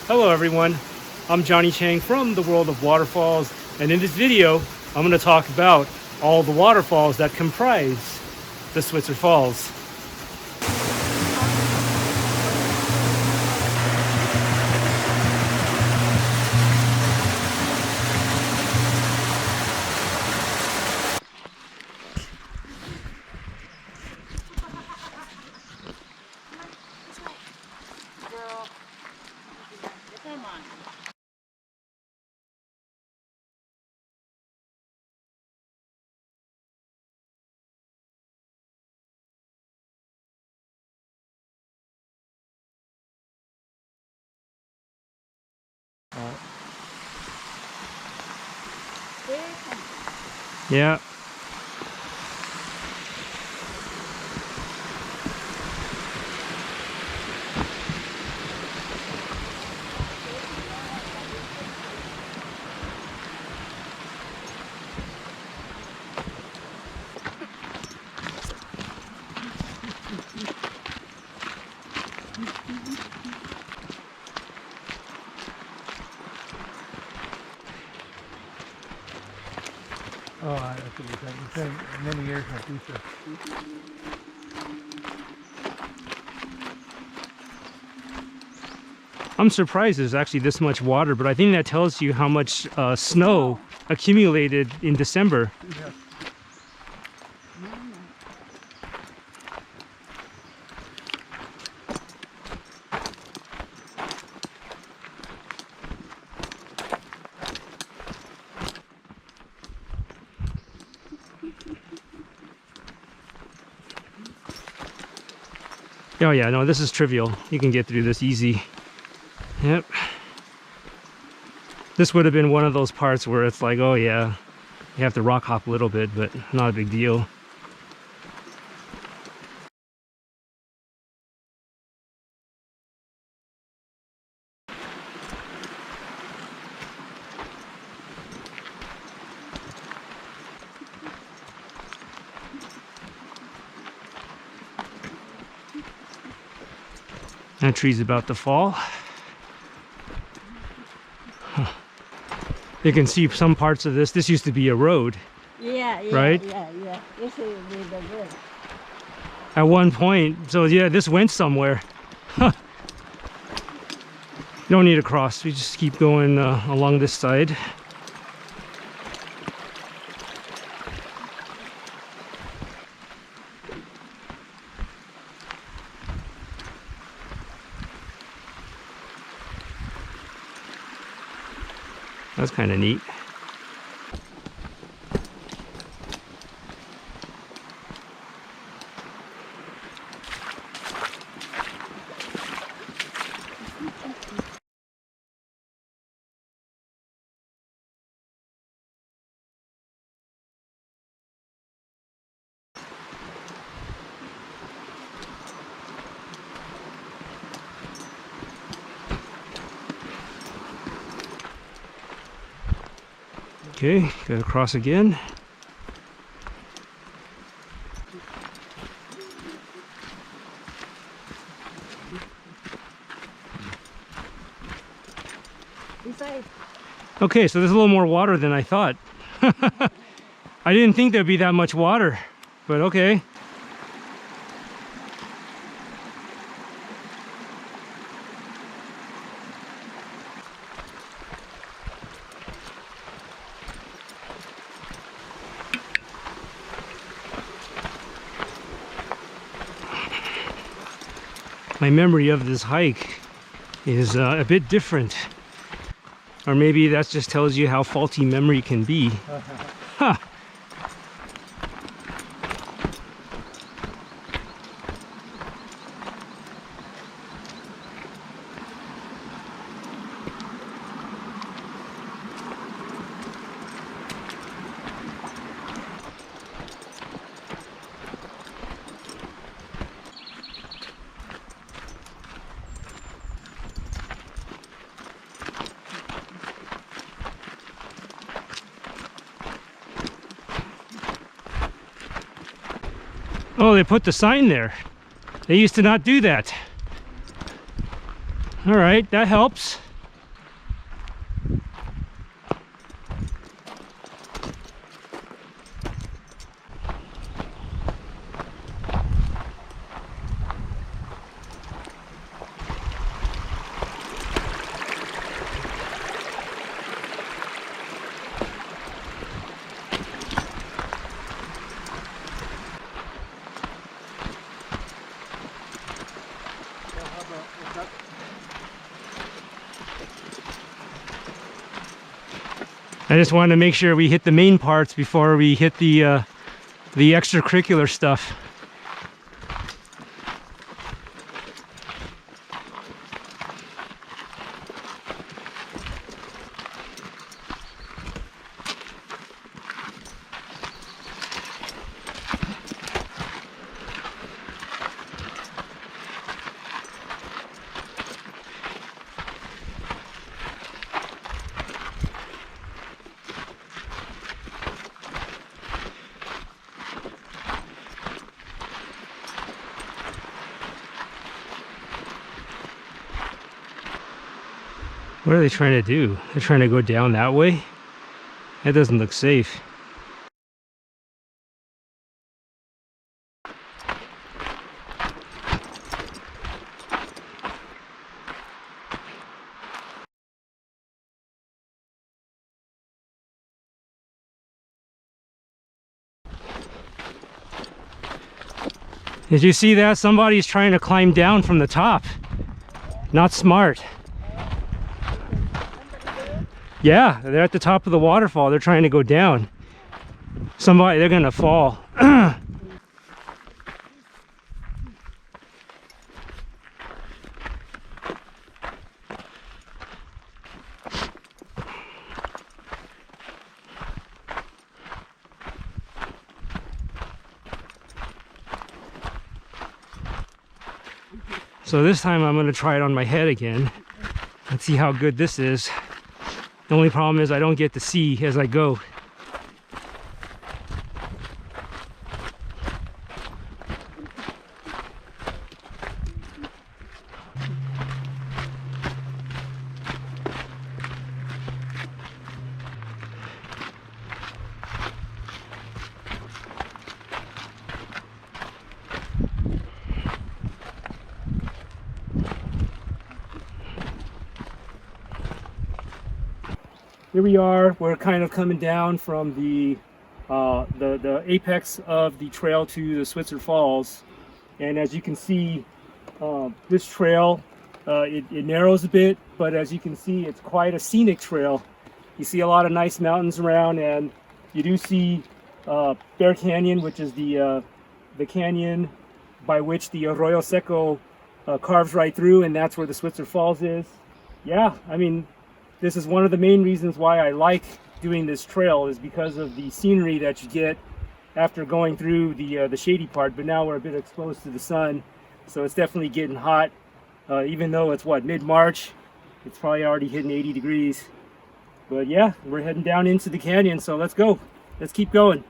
Hello everyone, I'm Johnny Chang from the world of waterfalls, and in this video I'm going to talk about all the waterfalls that comprise the Switzer Falls. Yeah. Oh, that's what you're saying. You're saying many years in the future. I'm surprised there's actually this much water, but I think that tells you how much snow accumulated in December. Yeah. Oh yeah, no, this is trivial. You can get through this easy. Yep. This would have been one of those parts where it's like, oh yeah, you have to rock hop a little bit, but not a big deal. That tree's about to fall. Huh. You can see some parts of this. This used to be a road. Yeah, right? Yeah. This is the road. At one point. So yeah, this went somewhere. Huh. You don't need to cross. We just keep going along this side. That's kind of neat. Okay, gotta cross again. Okay, so there's a little more water than I thought. I didn't think there'd be that much water, but okay. My memory of this hike is a bit different. Or maybe that just tells you how faulty memory can be. Huh. Oh, they put the sign there. They used to not do that. All right, that helps. I just wanted to make sure we hit the main parts before we hit the extracurricular stuff. What are they trying to do? They're trying to go down that way? That doesn't look safe. Did you see that? Somebody's trying to climb down from the top. Not smart. Yeah, they're at the top of the waterfall. They're trying to go down. They're gonna fall. So this time I'm gonna try it on my head again. Let's see how good this is. The only problem is I don't get to see as I go. Here we are. We're kind of coming down from the apex of the trail to the Switzer Falls, and as you can see, this trail it narrows a bit, but as you can see, it's quite a scenic trail. You see a lot of nice mountains around, and you do see Bear Canyon, which is the canyon by which the Arroyo Seco carves right through, and that's where the Switzer Falls is. Yeah, I mean, this is one of the main reasons why I like doing this trail, is because of the scenery that you get after going through the shady part. But now we're a bit exposed to the sun, so it's definitely getting hot. Even though it's mid-March, it's probably already hitting 80 degrees. But yeah, we're heading down into the canyon, so let's go. Let's keep going.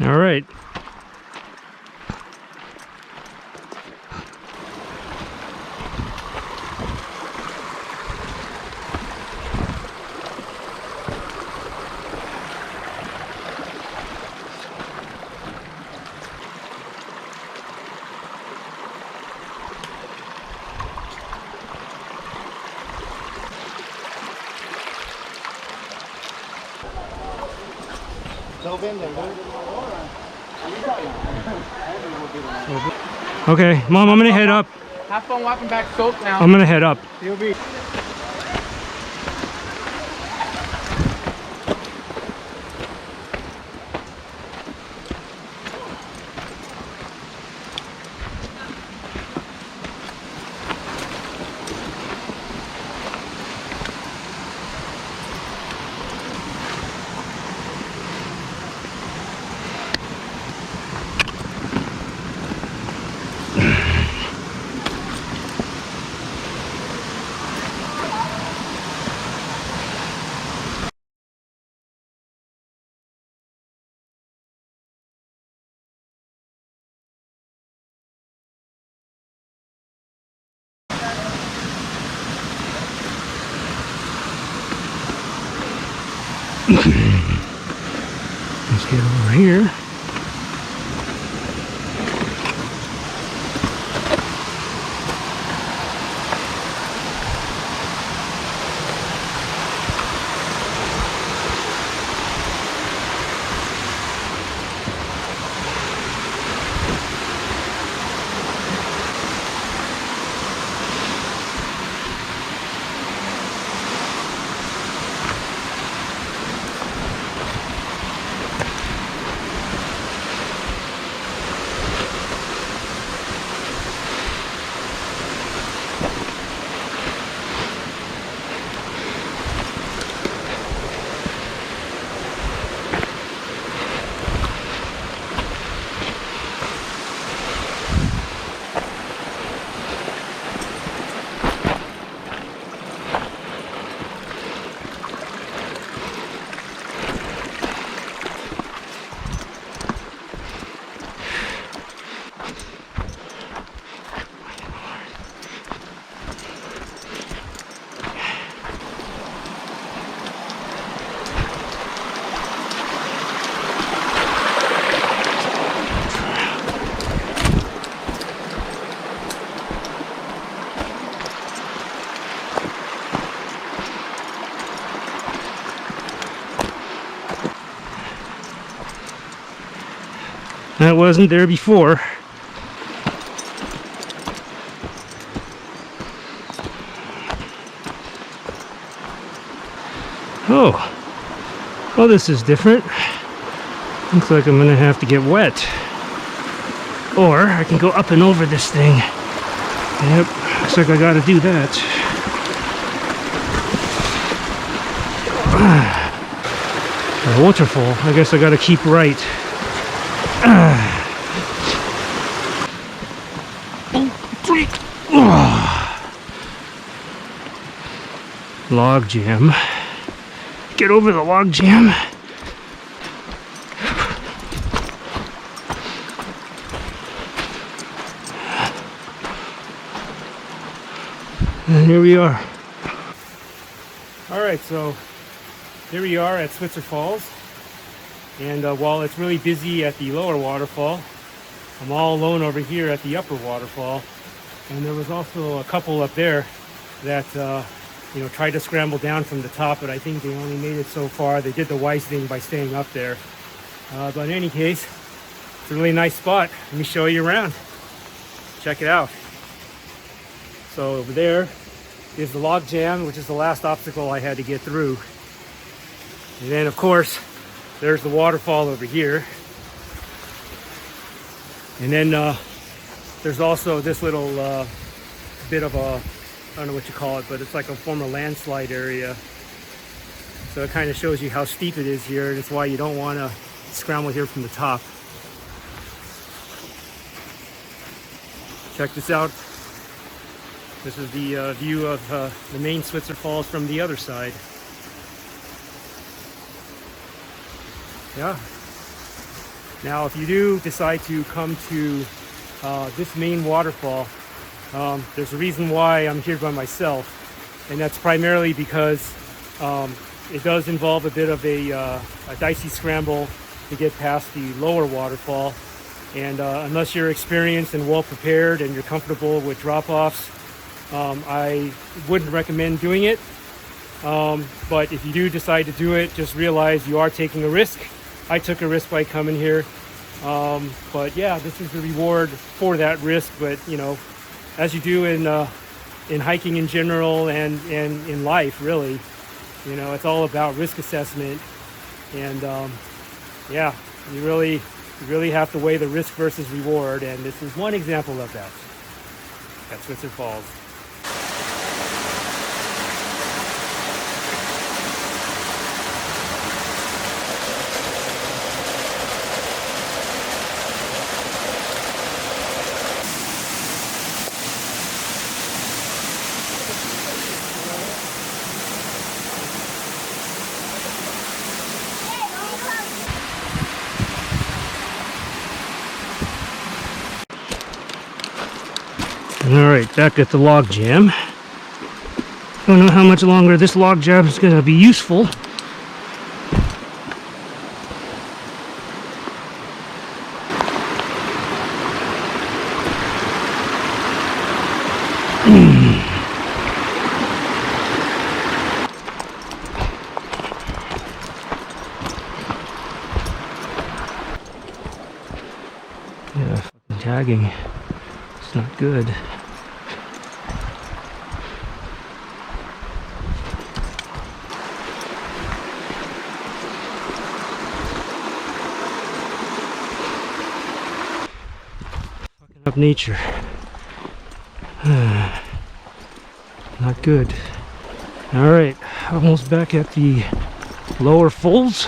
All right. Okay, Mom, I'm gonna head up. Have fun walking back soap now. I'm gonna head up. You'll be. Let's get over here. That wasn't there before. Oh, well, this is different. Looks like I'm gonna have to get wet. Or I can go up and over this thing. Yep, looks like I gotta do that. A waterfall. I guess I gotta keep right. Log jam. Get over the log jam. And here we are. Alright, so here we are at Switzer Falls. And while it's really busy at the lower waterfall, I'm all alone over here at the upper waterfall. And there was also a couple up there that tried to scramble down from the top, but I think they only made it so far. They did the wise thing by staying up there. But in any case, it's a really nice spot. Let me show you around. Check it out. So over there is the log jam, which is the last obstacle I had to get through. And then of course, there's the waterfall over here. And then there's also this little bit of a, I don't know what you call it, but it's like a former landslide area. So it kind of shows you how steep it is here, and it's why you don't want to scramble here from the top. Check this out. This is the view of the main Switzer Falls from the other side. Yeah. Now, if you do decide to come to this main waterfall, there's a reason why I'm here by myself, and that's primarily because it does involve a bit of a dicey scramble to get past the lower waterfall, and unless you're experienced and well prepared and you're comfortable with drop-offs, I wouldn't recommend doing it. But if you do decide to do it, just realize you are taking a risk. I took a risk by coming here, but yeah, this is the reward for that risk. But as you do in hiking in general and in life, really, it's all about risk assessment. And yeah, you really have to weigh the risk versus reward, and this is one example of that at Switzer Falls. Alright, back at the log jam. Don't know how much longer this log jam is going to be useful. sagging. It's not good. Fucking up nature. Not good. All right, almost back at the lower falls.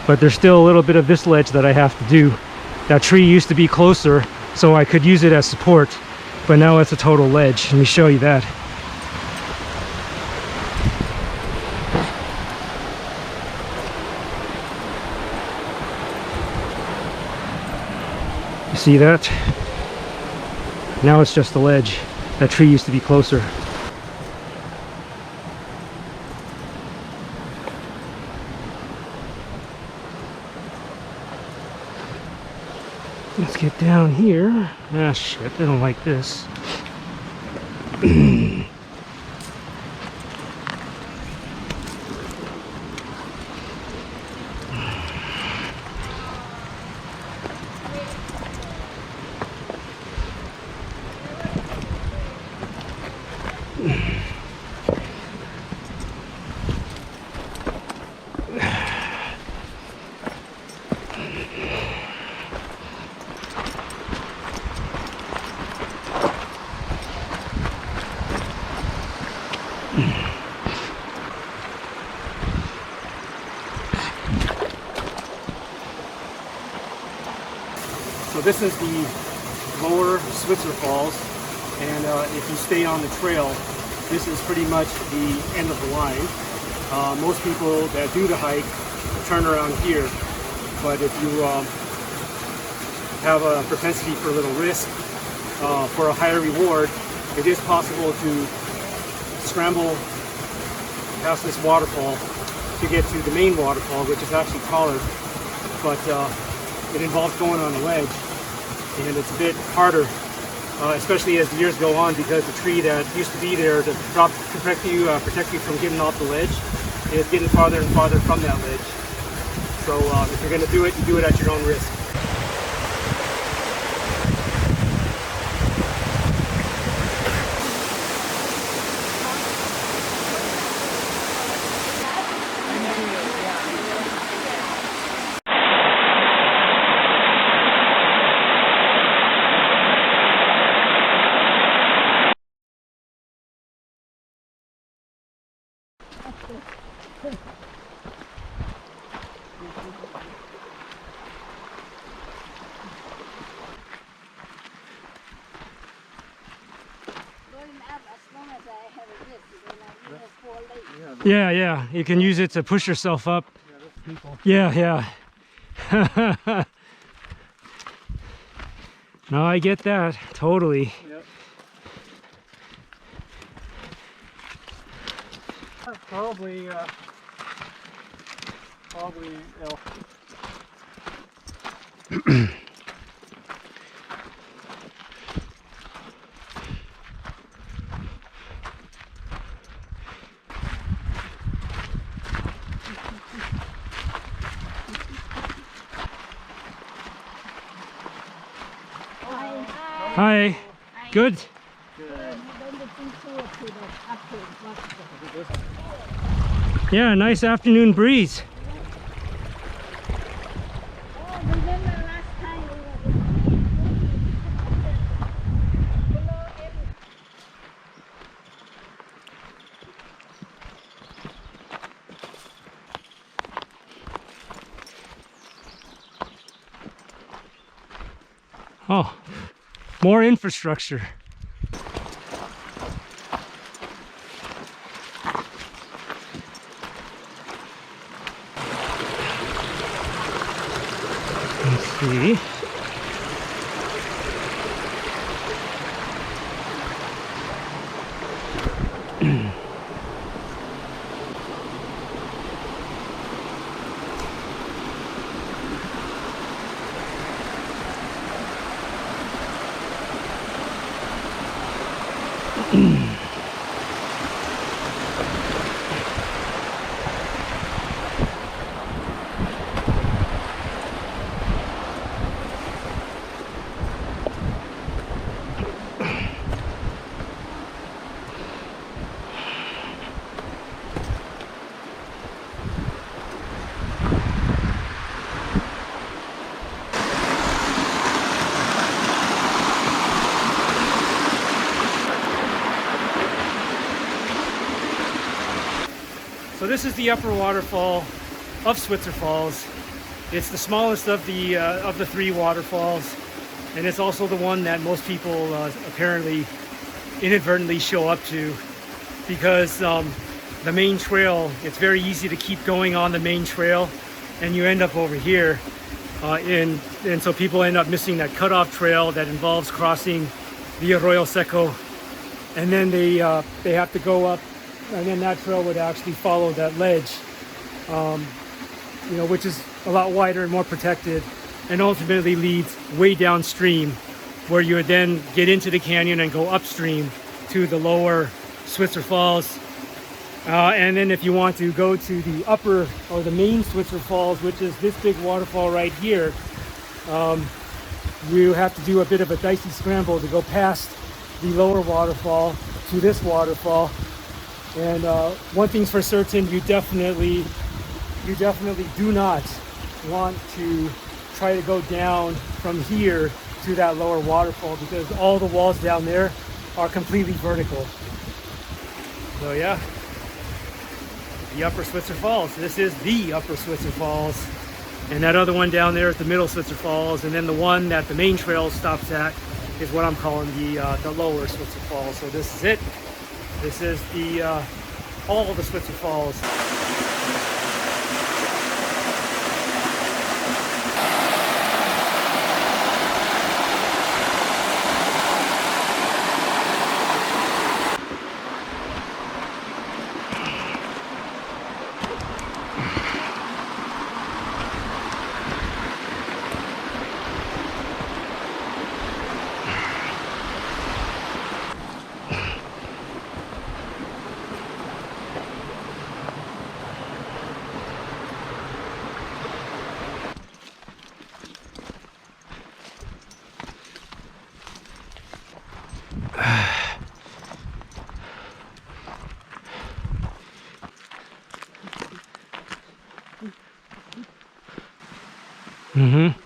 But there's still a little bit of this ledge that I have to do. That tree used to be closer, so I could use it as support, but now it's a total ledge. Let me show you that. You see that? Now it's just a ledge. That tree used to be closer. Let's get down here. Ah, shit, I don't like this. So this is the lower Switzer Falls, and if you stay on the trail, this is pretty much the end of the line. Most people that do the hike turn around here, but if you have a propensity for a little risk, for a higher reward, it is possible to scramble past this waterfall to get to the main waterfall, which is actually taller, but it involves going on a ledge, and it's a bit harder, especially as the years go on, because the tree that used to be there to protect you from getting off the ledge is getting farther and farther from that ledge. So if you're going to do it, you do it at your own risk. Yeah, you can use it to push yourself up. Yeah. No, I get that, totally. Yep. Probably, Hi. Good. Yeah, nice afternoon breeze. Oh, more infrastructure. Let's see. So this is the upper waterfall of Switzer Falls. It's the smallest of the three waterfalls, and it's also the one that most people apparently inadvertently show up to, because the main trail, it's very easy to keep going on the main trail, and you end up over here, and so people end up missing that cutoff trail that involves crossing the Arroyo Seco, and then they have to go up. And then that trail would actually follow that ledge, which is a lot wider and more protected, and ultimately leads way downstream, where you would then get into the canyon and go upstream to the lower Switzer Falls. And then if you want to go to the upper or the main Switzer Falls, which is this big waterfall right here, you have to do a bit of a dicey scramble to go past the lower waterfall to this waterfall. And one thing's for certain, you definitely do not want to try to go down from here to that lower waterfall, because all the walls down there are completely vertical. So yeah, the upper Switzer Falls. This is the upper Switzer Falls. And that other one down there is the middle Switzer Falls. And then the one that the main trail stops at is what I'm calling the lower Switzer Falls. So this is it. This is all of the Switzer Falls. Mm-hmm.